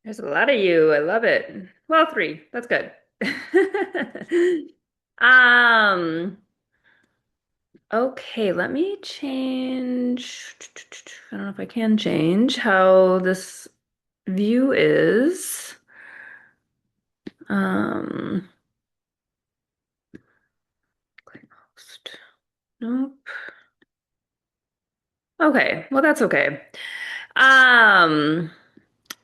There's a lot of you. I love it. Well, three. That's good. Um, okay, let me change. I don't know if I can change how this view is. Um, click host. Nope. Okay, well that's okay. Um,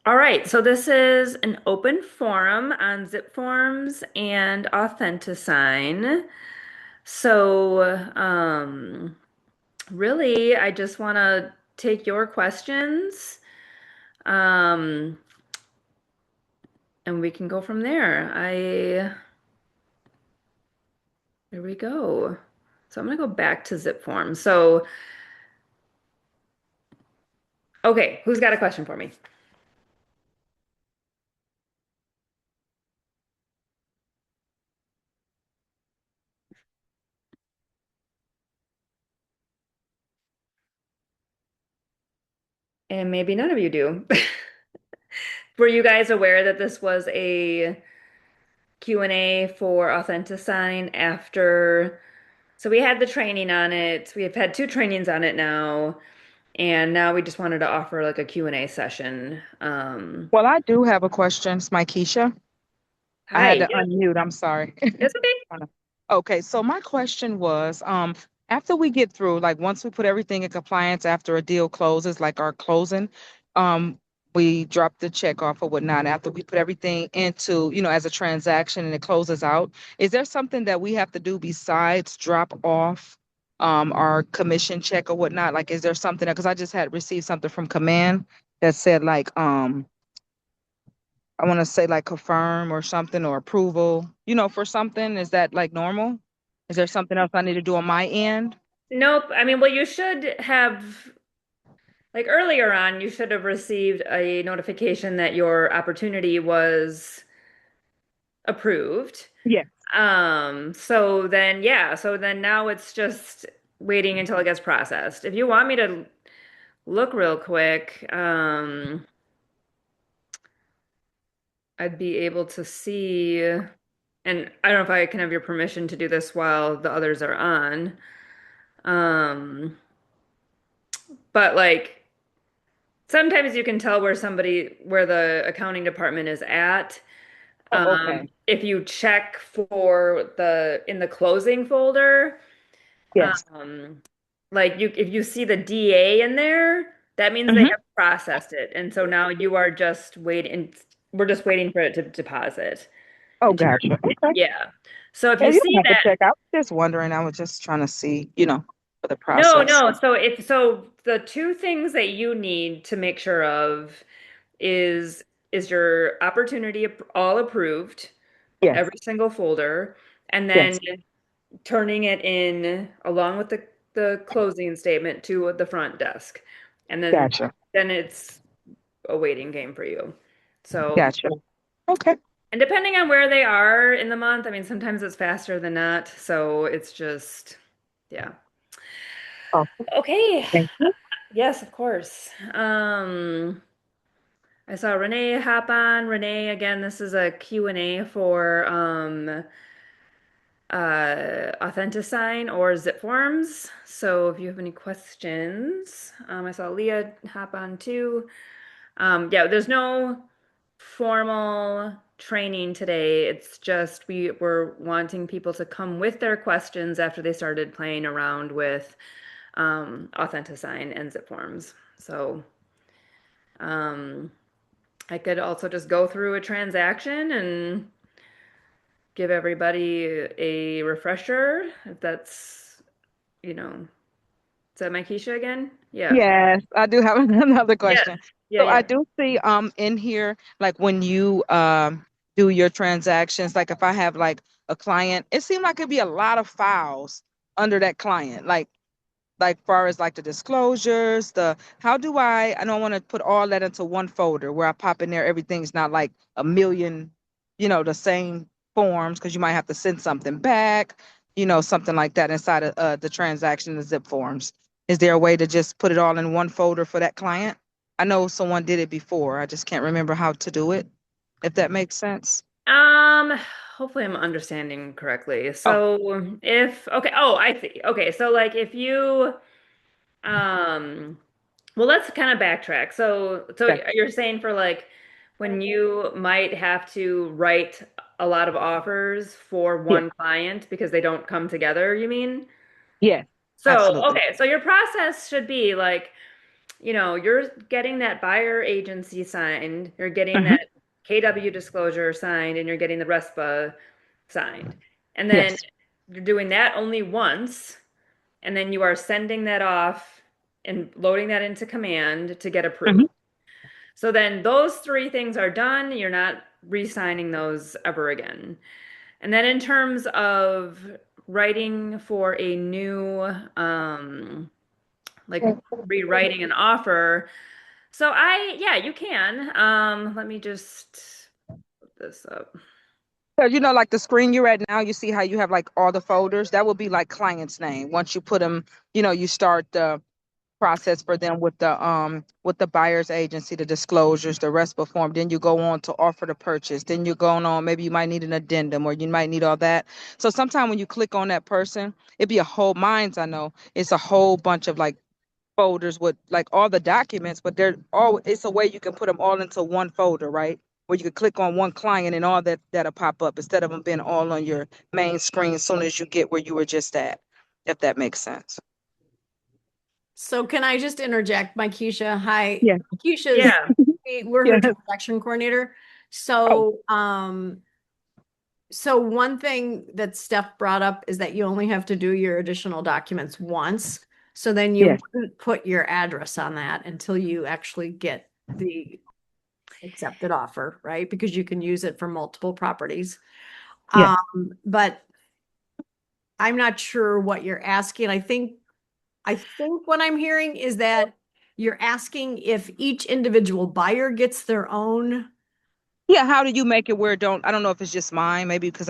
all right, so this is an open forum on ZipForms and Authentisign. So, really, I just want to take your questions, um, and we can go from there. There we go. So I'm gonna go back to ZipForms. So, okay, who's got a question for me? And maybe none of you do. Were you guys aware that this was a Q&A for Authentisign after? So we had the training on it. We have had two trainings on it now, and now we just wanted to offer like a Q&A session. Well, I do have a question. It's my Keisha. I had Hi. to Yeah, unmute. I'm sorry. it's okay. Okay, so my question was, after we get through, like once we put everything in compliance after a deal closes, like our closing, um, we drop the check off or whatnot. After we put everything into, as a transaction and it closes out, is there something that we have to do besides drop off our commission check or whatnot? Like, is there something because I just had received something from Command that said like I want to say like confirm or something or approval, for something. Is that like normal? Is there something else I need to do on my end? Nope. I mean, well, you should have, like earlier on, you should have received a notification that your opportunity was approved. Yeah. So then, yeah, so then now it's just waiting until it gets processed. If you want me to look real quick, I'd be able to see, and I don't know if I can have your permission to do this while the others are on. Um, but like sometimes you can tell where the accounting department is at. Oh, okay. If you check for in the closing folder, Yes. um, like if you see the DA in there, that means they Mm-hmm. have processed it. And so now you are just waiting, we're just waiting for it to deposit. Oh, into gotcha. Okay. Yeah. So if Yeah, you you don't see have to that, check. I was just wondering. I was just trying to see, for the no, process. no. So the two things that you need to make sure of is is your opportunity all approved, Yes. every single folder, and then Yes. turning it in along with the closing statement to the front desk. And Gotcha. then it's a waiting game for you. So, Gotcha. Okay. and depending on where they are in the month, I mean, sometimes it's faster than not. So it's just, yeah. Oh, Okay. thank you. Yes, of course. I saw Renee hop on. Renee, again, this is a Q&A for Authentisign or ZipForms. So if you have any questions, I saw Leah hop on too. Yeah, there's no formal training today. It's just we were wanting people to come with their questions after they started playing around with Authentisign and ZipForms. So um, I could also just go through a transaction and give everybody a refresher if that's, you know, is that my Keisha again? Yeah. Yes, I do have another Yes. question. Yeah, So I yeah. do see in here like when you do your transactions, like if I have like a client, it seemed like it'd be a lot of files under that client. Like far as like the disclosures, the how do I don't want to put all that into one folder where I pop in there, everything's not like a million, the same forms because you might have to send something back, something like that inside of the transaction, the zip forms. Is there a way to just put it all in one folder for that client? I know someone did it before. I just can't remember how to do it, if that makes sense. Um, hopefully I'm understanding correctly. Oh, So if, okay, oh, I see. Okay, so like if you, um, well, let's kind of backtrack. So okay. you're saying for like when you might have to write a lot of offers for Yeah. one client because they don't come together, you mean? Yeah. So, Absolutely. okay, so your process should be like, you're getting that buyer agency signed, you're getting Hmm. that KW disclosure signed, and you're getting the RESPA signed. And then Yes. you're doing that only once, and then you are sending that off and loading that into command to get approved. Hmm. So then those three things are done. You're not re-signing those ever again. And then in terms of writing for a new, like rewriting an offer, so yeah, you can. Let me just put this up. So, like the screen you're at now, you see how you have like all the folders? That would be like client's name. Once you put them, you start the process for them with the buyer's agency, the disclosures, the RESPA form. Then you go on to offer the purchase. Then you're going on, maybe you might need an addendum or you might need all that. So sometimes when you click on that person, it'd be a whole mine's I know it's a whole bunch of like folders with like all the documents, but they're all it's a way you can put them all into one folder, right? Where you can click on one client and all that'll pop up instead of them being all on your main screen as soon as you get where you were just at, if that makes sense. So can I just interject, my Keisha? Hi, Yeah. Keisha's, Yeah. we're her Yeah. transaction coordinator. Oh, So one thing that Steph brought up is that you only have to do your additional documents once. So then you yes. wouldn't put your address on that until you actually get the accepted offer, right? Because you can use it for multiple properties. Yes. But I'm not sure what you're asking. I think what I'm hearing is that you're asking if each individual buyer gets their own. Yeah, how do you make it where I don't know if it's just mine, maybe because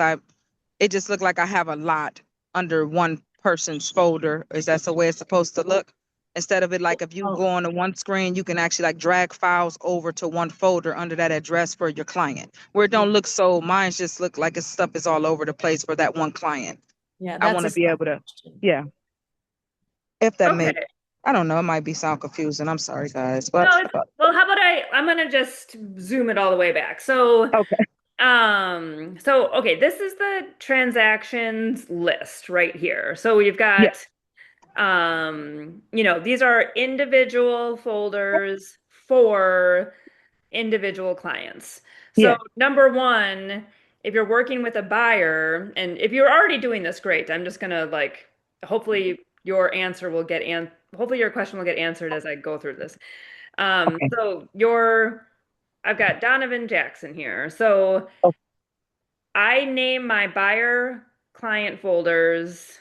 it just looked like I have a lot under one person's folder. Is that the way it's supposed to look? Instead of it like if you go Oh, on to one screen, you can actually like drag files over to one folder under that address for your client. Where it don't look so, mine's just look like stuff is all over the place for that one client. yeah, I that's want a to be Steph able to, question. yeah, if that Okay. make, I don't know, it might be sound confusing. I'm sorry, guys, but No, well, how about I'm gonna just zoom it all the way back. So, okay. okay, this is the transactions list right here. So we've Yeah, got, these are individual folders for individual clients. So yeah, number one, if you're working with a buyer, and if you're already doing this, great. I'm just gonna like, hopefully your answer will get hopefully your question will get answered as I go through this. okay. So I've got Donovan Jackson here. So Oh, I name my buyer client folders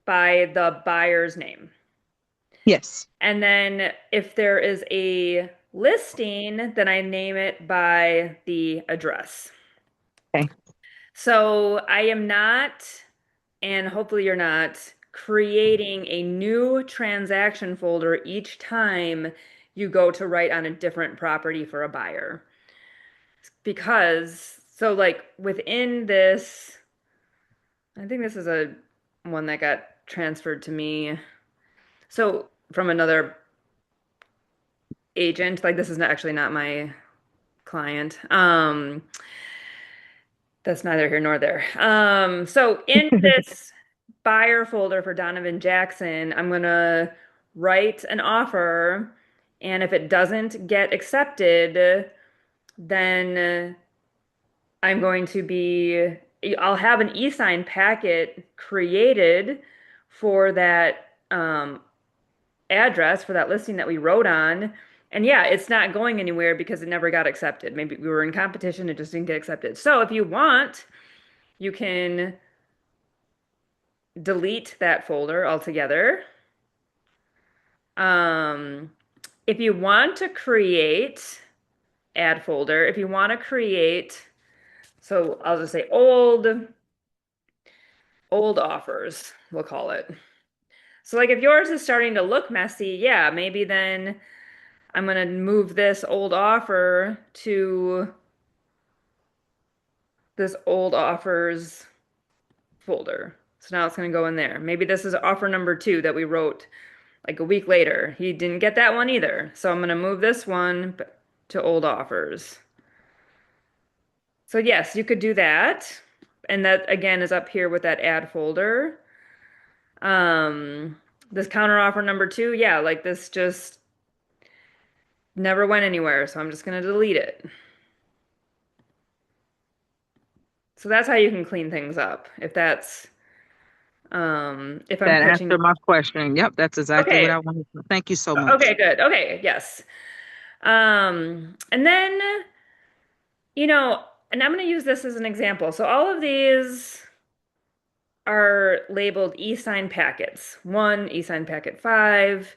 by the buyer's name. yes. And then if there is a listing, then I name it by the address. Okay. So I am not, and hopefully you're not, creating a new transaction folder each time you go to write on a different property for a buyer. Because, so like within this, I think this is a one that got transferred to me. So from another agent, like this is actually not my client. That's neither here nor there. So in this buyer folder for Donovan Jackson, I'm gonna write an offer, and if it doesn't get accepted, then I'm going to be, I'll have an e-sign packet created for that address for that listing that we wrote on. And yeah, it's not going anywhere because it never got accepted. Maybe we were in competition, it just didn't get accepted. So if you want, you can delete that folder altogether. Um, if you want to create, add folder, if you want to create, so I'll just say old offers, we'll call it. So like if yours is starting to look messy, yeah, maybe then I'm going to move this old offer to this old offers folder. So now it's going to go in there. Maybe this is offer number 2 that we wrote like a week later. He didn't get that one either. So I'm going to move this one to old offers. So yes, you could do that. And that again is up here with that add folder. Um, this counter offer number 2, yeah, like this just never went anywhere. So I'm just going to delete it. So that's how you can clean things up. If I'm That catching. answered my question. Yep, that's exactly what Okay. I wanted. Thank you so much. Okay, good. Okay, yes. And then, you know, and I'm going to use this as an example. So all of these are labeled e-sign packets. 1, e-sign packet 5.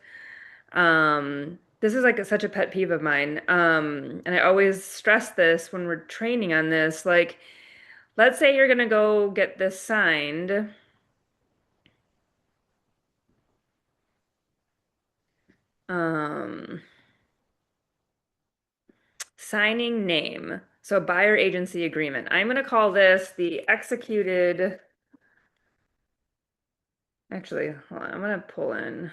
This is like such a pet peeve of mine. And I always stress this when we're training on this. Like, let's say you're gonna go get this signed. Um, Signing name. So buyer agency agreement. I'm gonna call this the executed. Actually, hold on. I'm gonna pull in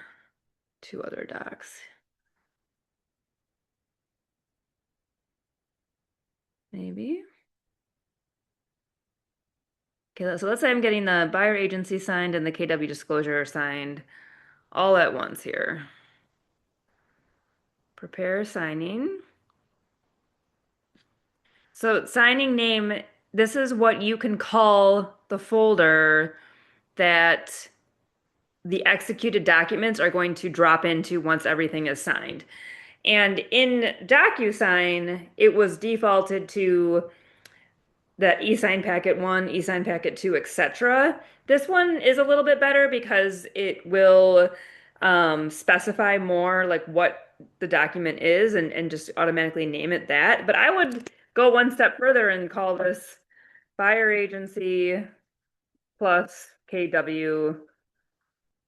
2 other docs. Maybe. Okay, so let's say I'm getting the buyer agency signed and the KW disclosure signed all at once here. Prepare signing. So signing name, this is what you can call the folder that the executed documents are going to drop into once everything is signed. And in DocuSign, it was defaulted to that e-sign packet 1, e-sign packet 2, etc. This one is a little bit better because it will specify more like what the document is and just automatically name it that. But I would go one step further and call this buyer agency plus KW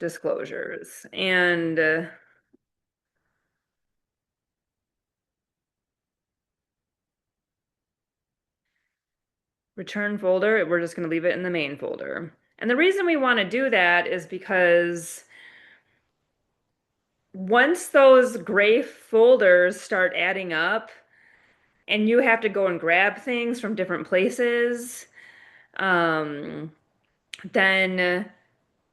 disclosures. And return folder, we're just going to leave it in the main folder. And the reason we want to do that is because once those gray folders start adding up and you have to go and grab things from different places, um, then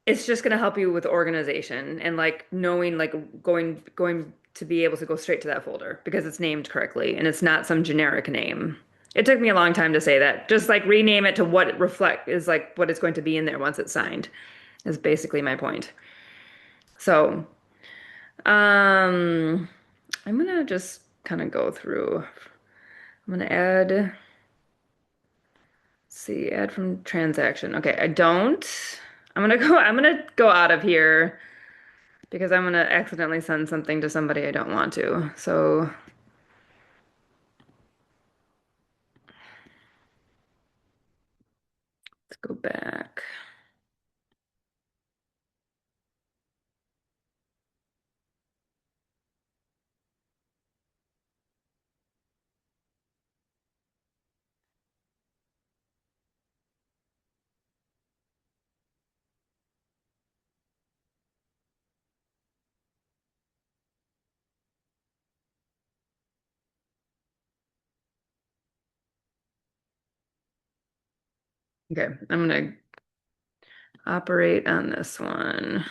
it's just going to help you with organization and like knowing like going to be able to go straight to that folder because it's named correctly and it's not some generic name. It took me a long time to say that. Just like rename it to what it reflect is like what it's going to be in there once it's signed is basically my point. So, um, I'm gonna just kind of go through. I'm gonna add, let's see, add from transaction. Okay, I don't. I'm gonna go out of here because I'm gonna accidentally send something to somebody I don't want to. So let's go back. Okay, I'm gonna operate on this one.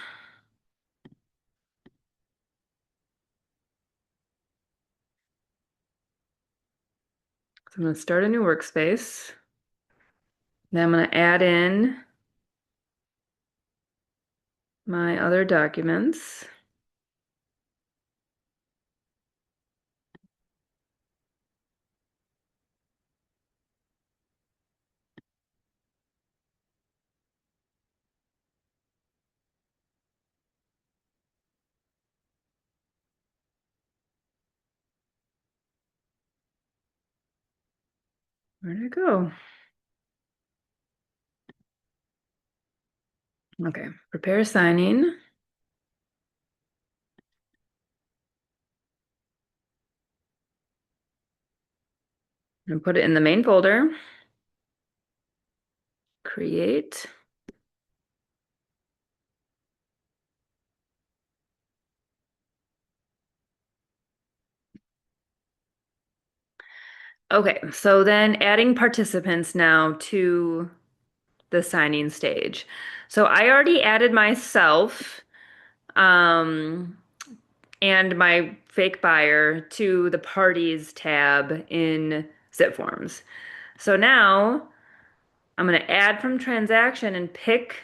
So I'm gonna start a new workspace. Then I'm gonna add in my other documents. Where'd it go? Okay, prepare signing. And put it in the main folder. Create. Okay, so then adding participants now to the signing stage. So I already added myself um, and my fake buyer to the parties tab in ZipForms. So now I'm going to add from transaction and pick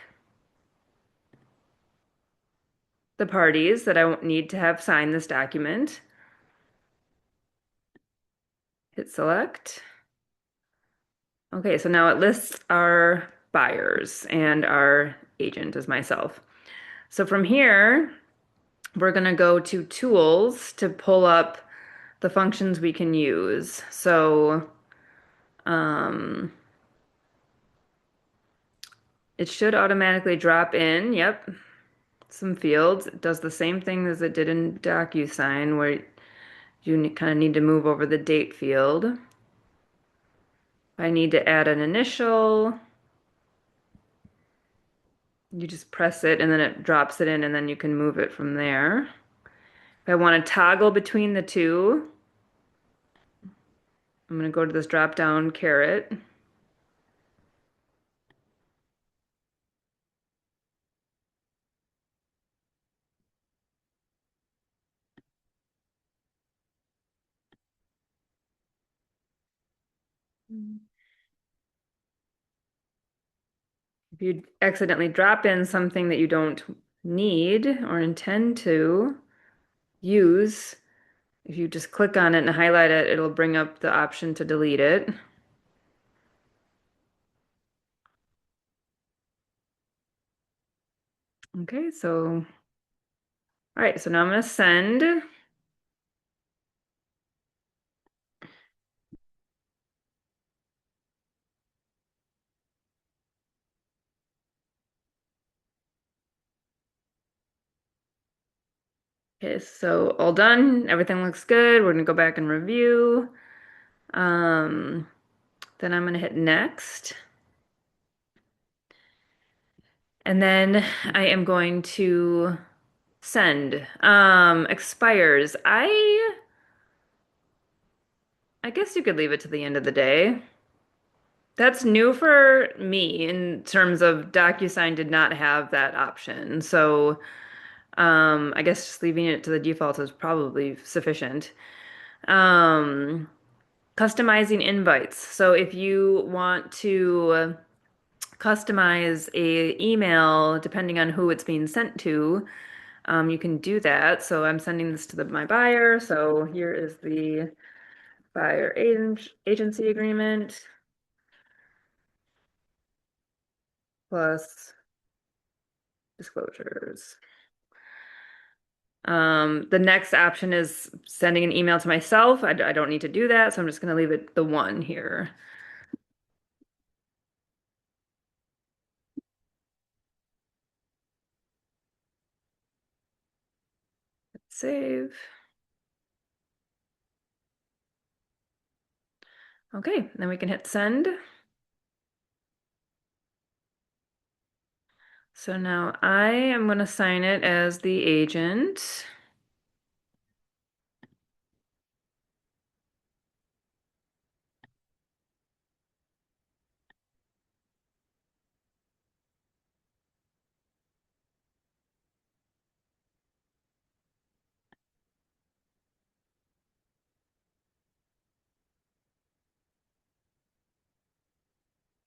the parties that I need to have sign this document. Hit select. Okay, so now it lists our buyers and our agent as myself. So from here, we're going to go to tools to pull up the functions we can use. So it should automatically drop in, yep, some fields. It does the same thing as it did in DocuSign, where you kind of need to move over the date field. If I need to add an initial, you just press it and then it drops it in and then you can move it from there. If I want to toggle between the two, I'm going to go to this drop down caret. If you accidentally drop in something that you don't need or intend to use, if you just click on it and highlight it, it'll bring up the option to delete it. Okay, so, all right, so now I'm going to send. Okay, so all done. Everything looks good. We're going to go back and review. Then I'm going to hit next. And then I am going to send. Expires. I guess you could leave it to the end of the day. That's new for me in terms of DocuSign did not have that option. So I guess just leaving it to the default is probably sufficient. Um, Customizing invites. So if you want to customize a email depending on who it's being sent to, you can do that. So I'm sending this to my buyer. So here is the buyer agency agreement plus disclosures. The next option is sending an email to myself. I don't need to do that, so I'm just going to leave it the one here. Save. Okay, then we can hit send. So now I am going to sign it as the agent.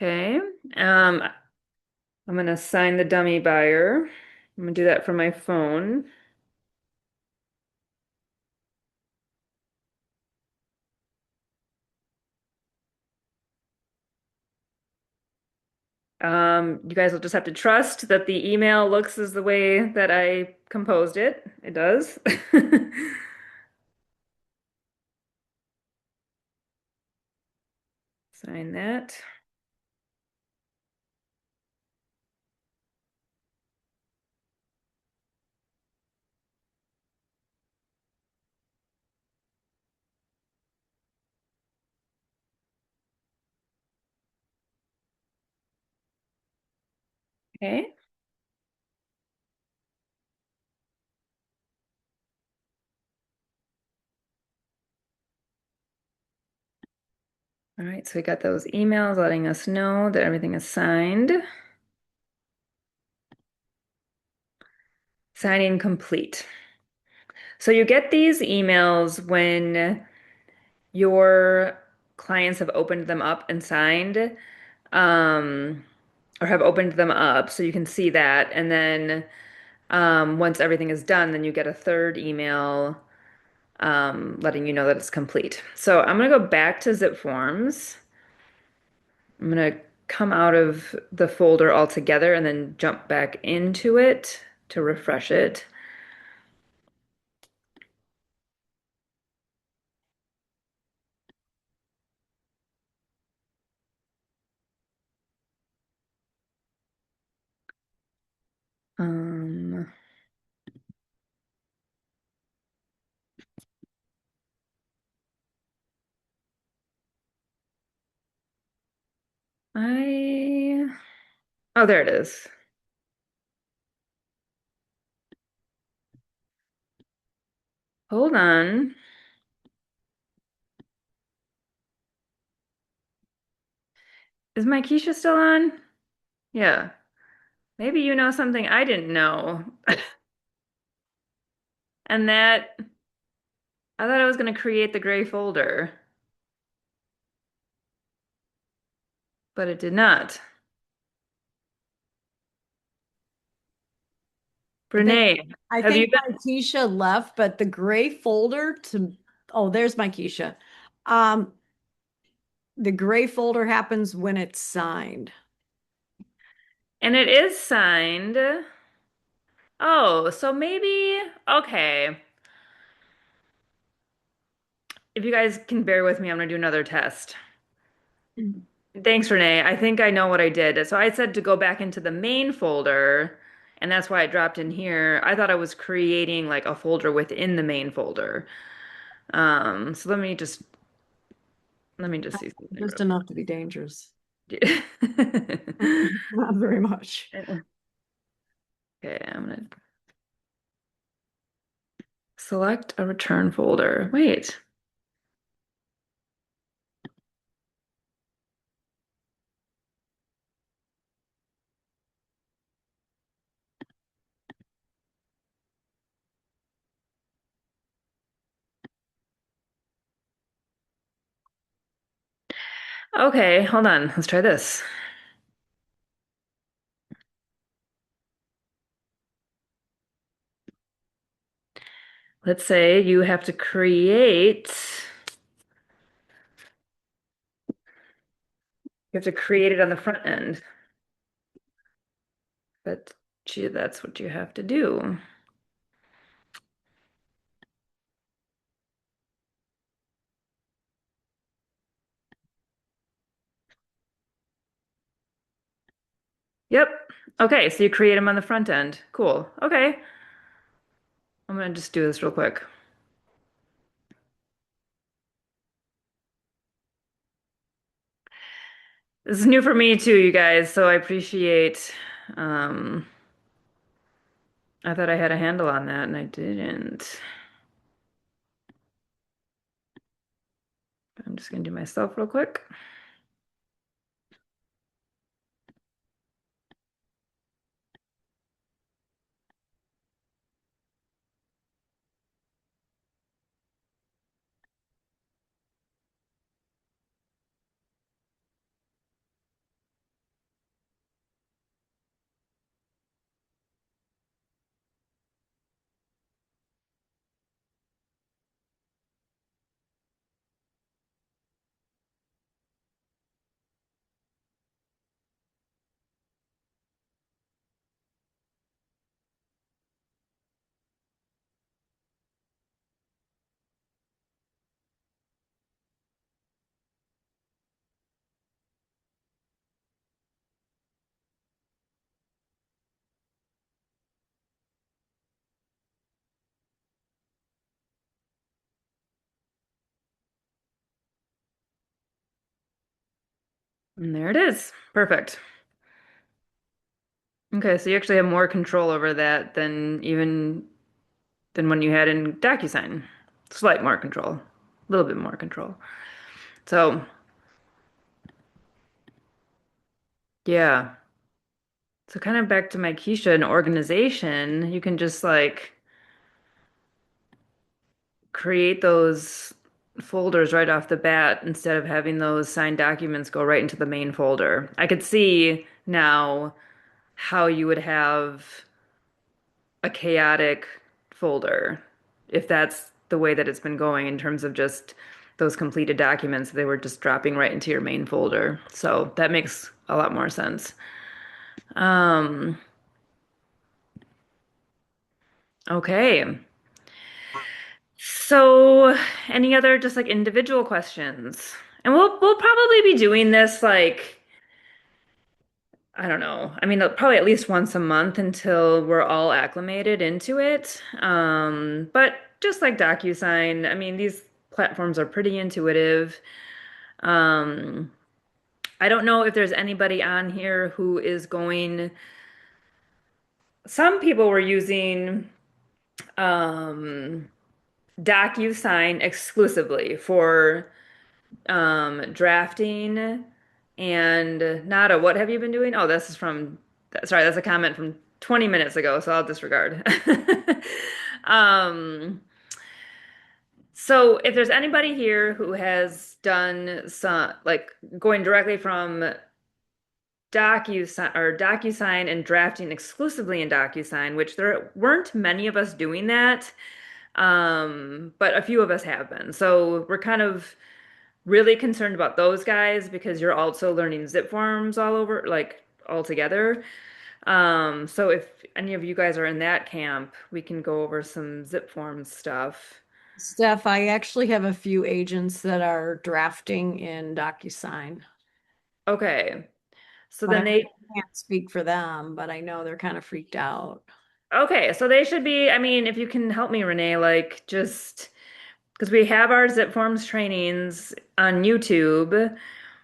Okay, I'm going to sign the dummy buyer. I'm going to do that from my phone. You guys will just have to trust that the email looks as the way that I composed it. It does. Sign that. Okay. All right, so we got those emails letting us know that everything is signed. Signing complete. So you get these emails when your clients have opened them up and signed, um, or have opened them up, so you can see that. And then once everything is done, then you get a third email letting you know that it's complete. So I'm gonna go back to ZipForms. I'm gonna come out of the folder altogether and then jump back into it to refresh it. Um, I, oh, there it is. Hold on. Is my Keisha still on? Yeah. Maybe you know something I didn't know. And that, I thought I was going to create the gray folder, but it did not. I think Brene, I have you think been? my Keisha left, but the gray folder to oh, there's my Keisha. Um, the gray folder happens when it's signed. And it is signed. Oh, so maybe, okay. If you guys can bear with me, I'm going to do another test. Thanks, Renee. I think I know what I did. So I said to go back into the main folder, and that's why it dropped in here. I thought I was creating like a folder within the main folder. So let me just see something Just enough to be dangerous. real quick. Not very much. Okay, I'm gonna select a return folder. Wait. Okay, hold on. Let's try this. Let's say you have to create it on the front end. But gee, that's what you have to do. Yep. Okay, so you create them on the front end. Cool. Okay. I'm gonna just do this real quick. This is new for me too, you guys, so I appreciate um I thought I had a handle on that and I didn't. I'm just gonna do myself real quick. And there it is. Perfect. Okay, so you actually have more control over that than even than when you had in DocuSign. Slight more control, a little bit more control. So, yeah. So kind of back to my Keisha and organization, you can just like create those folders right off the bat instead of having those signed documents go right into the main folder. I could see now how you would have a chaotic folder if that's the way that it's been going in terms of just those completed documents. They were just dropping right into your main folder. So that makes a lot more sense. Um, okay. So any other just like individual questions? And we'll probably be doing this like I don't know. I mean, probably at least once a month until we're all acclimated into it. But just like DocuSign, I mean, these platforms are pretty intuitive. Um, I don't know if there's anybody on here who is going. Some people were using um, DocuSign exclusively for drafting and Nada, what have you been doing? Oh, this is from, sorry, that's a comment from 20 minutes ago, so I'll disregard. Um, so if there's anybody here who has done some, like going directly from DocuSign and drafting exclusively in DocuSign, which there weren't many of us doing that, but a few of us have been. So we're kind of really concerned about those guys because you're also learning zip forms all over, like all together. So if any of you guys are in that camp, we can go over some zip forms stuff. Steph, I actually have a few agents that are drafting in DocuSign, Okay. So but then I they, can't speak for them, but I know they're kind of freaked out. okay, so they should be, I mean, if you can help me, Renee, like just because we have our zip forms trainings on YouTube.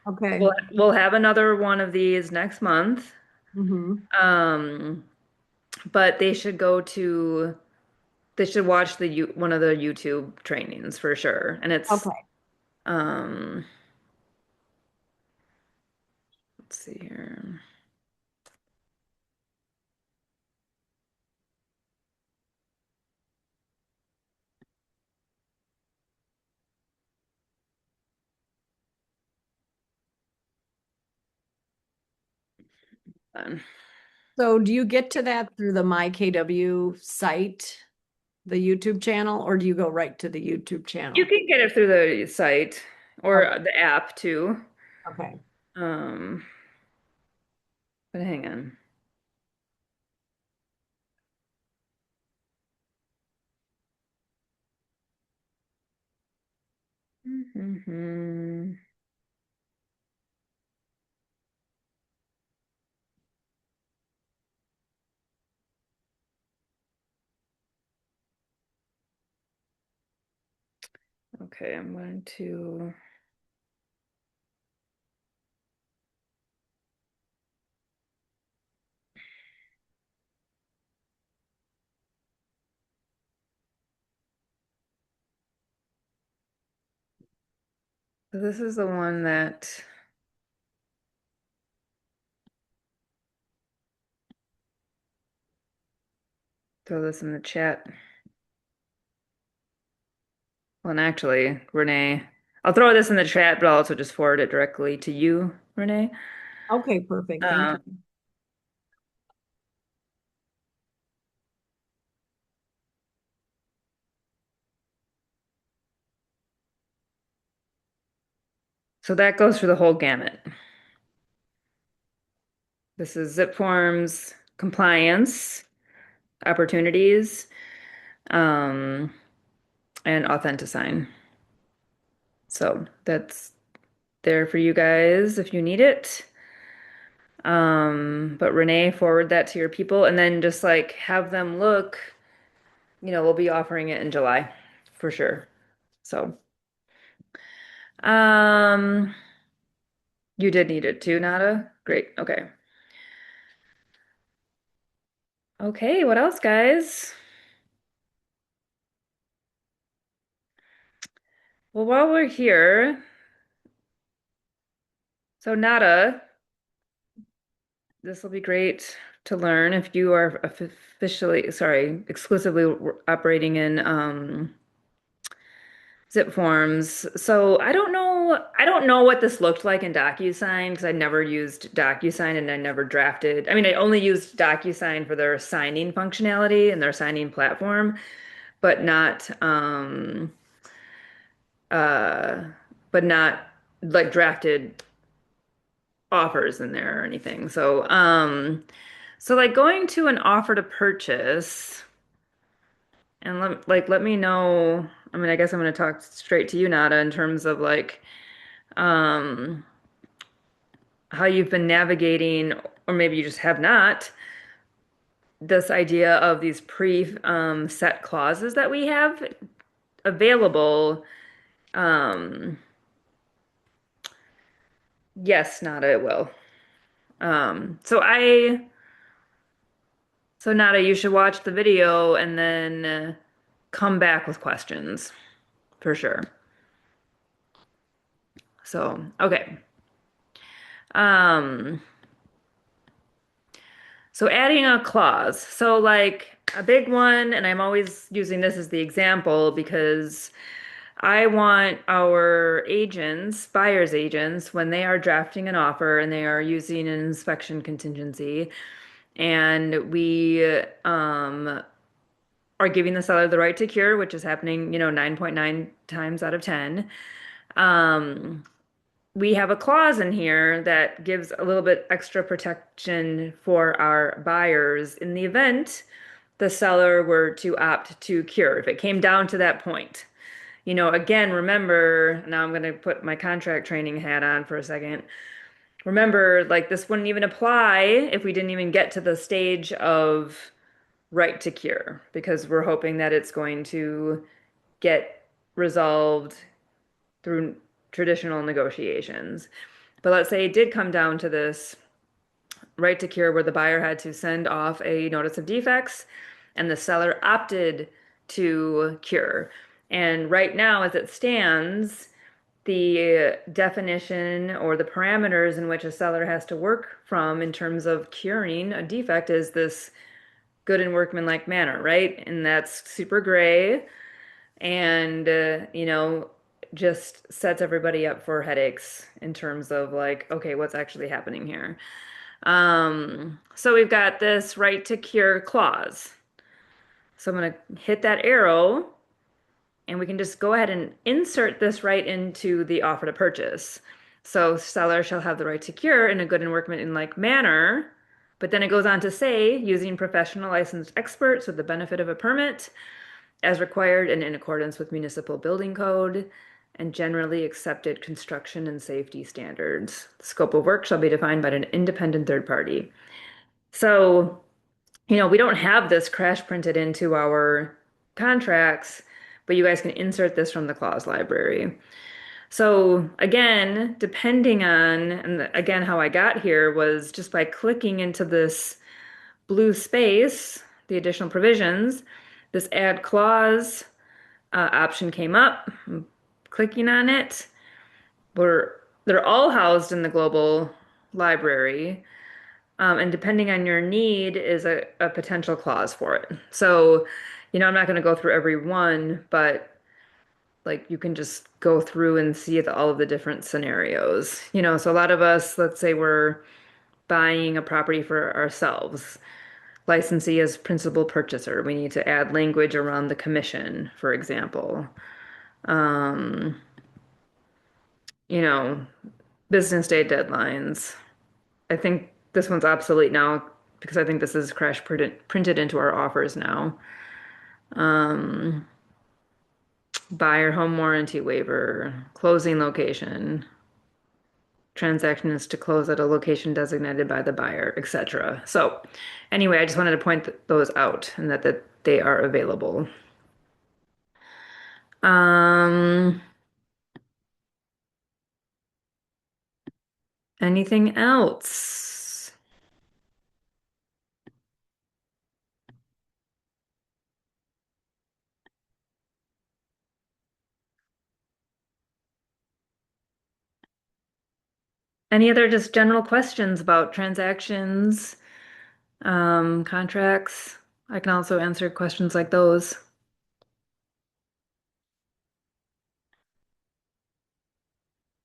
Okay. We'll have another one of these next month. Mm-hmm. Um, but they should watch one of the YouTube trainings for sure. And it's Okay. um let's see here. Um, So do you get to that through the MyKW site, the YouTube channel, or do you go right to the YouTube You channel? can get it through the site Okay. or the app too. Okay. Um, but hang on. Mhm. Okay, I'm going to so this is the one that throw this in the chat. Well, and actually, Renee, I'll throw this in the chat, but I'll also just forward it directly to you, Renee. Okay, perfect. Thank Uh, you. so that goes through the whole gamut. This is zip forms, compliance, opportunities, um, and Authentisign. So that's there for you guys if you need it. But Renee, forward that to your people and then just like have them look, we'll be offering it in July for sure. So, um, you did need it too, Nada? Great. Okay. Okay, what else, guys? Well, while we're here, so Nada, this will be great to learn if you are officially, sorry, exclusively operating in ZipForms. So I don't know what this looked like in DocuSign because I never used DocuSign and I never drafted. I mean, I only used DocuSign for their signing functionality and their signing platform, but not uh but not like drafted offers in there or anything. So like going to an offer to purchase and let me know. I mean, I guess I'm going to talk straight to you, Nada, in terms of like um how you've been navigating, or maybe you just have not, this idea of these set clauses that we have available. Um, yes, Nada, it will. Um, so I, so Nada, you should watch the video and then come back with questions for sure. So, okay. Um, so adding a clause. So like a big one, and I'm always using this as the example because I want our agents, buyer's agents, when they are drafting an offer and they are using an inspection contingency, and we are giving the seller the right to cure, which is happening, 9.9 times out of 10. Um, we have a clause in here that gives a little bit extra protection for our buyers in the event the seller were to opt to cure, if it came down to that point. Again, remember, now I'm going to put my contract training hat on for a second. Remember, like this wouldn't even apply if we didn't even get to the stage of right to cure, because we're hoping that it's going to get resolved through traditional negotiations. But let's say it did come down to this right to cure where the buyer had to send off a notice of defects and the seller opted to cure. And right now, as it stands, the definition or the parameters in which a seller has to work from in terms of curing a defect is this good and workmanlike manner, right? And that's super gray and, just sets everybody up for headaches in terms of like, okay, what's actually happening here? So we've got this right to cure clause. So I'm going to hit that arrow and we can just go ahead and insert this right into the offer to purchase. So seller shall have the right to cure in a good and workmanlike manner. But then it goes on to say, using professional licensed experts with the benefit of a permit, as required and in accordance with municipal building code and generally accepted construction and safety standards. The scope of work shall be defined by an independent third party. So, we don't have this crash printed into our contracts, but you guys can insert this from the clause library. So again, depending on, and again, how I got here was just by clicking into this blue space, the additional provisions, this add clause option came up. I'm clicking on it. They're all housed in the global library. And depending on your need is a potential clause for it. So, I'm not going to go through every one, but like you can just go through and see all of the different scenarios. So a lot of us, let's say we're buying a property for ourselves. Licensee as principal purchaser. We need to add language around the commission, for example. Um, you know, business day deadlines. I think this one's obsolete now because I think this is printed into our offers now. Um, Buyer home warranty waiver, closing location, transaction is to close at a location designated by the buyer, etc. So anyway, I just wanted to point those out and that they are available. Um, Anything else? Any other just general questions about transactions, contracts? I can also answer questions like those.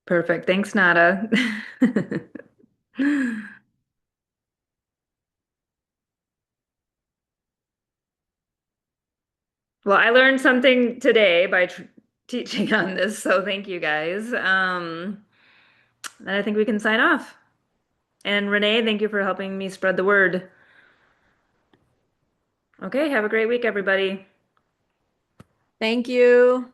Perfect. Thanks, Nada. Well, I learned something today by tr teaching on this, so thank you guys. Then I think we can sign off. And Renee, thank you for helping me spread the word. Okay, have a great week, everybody. Thank you.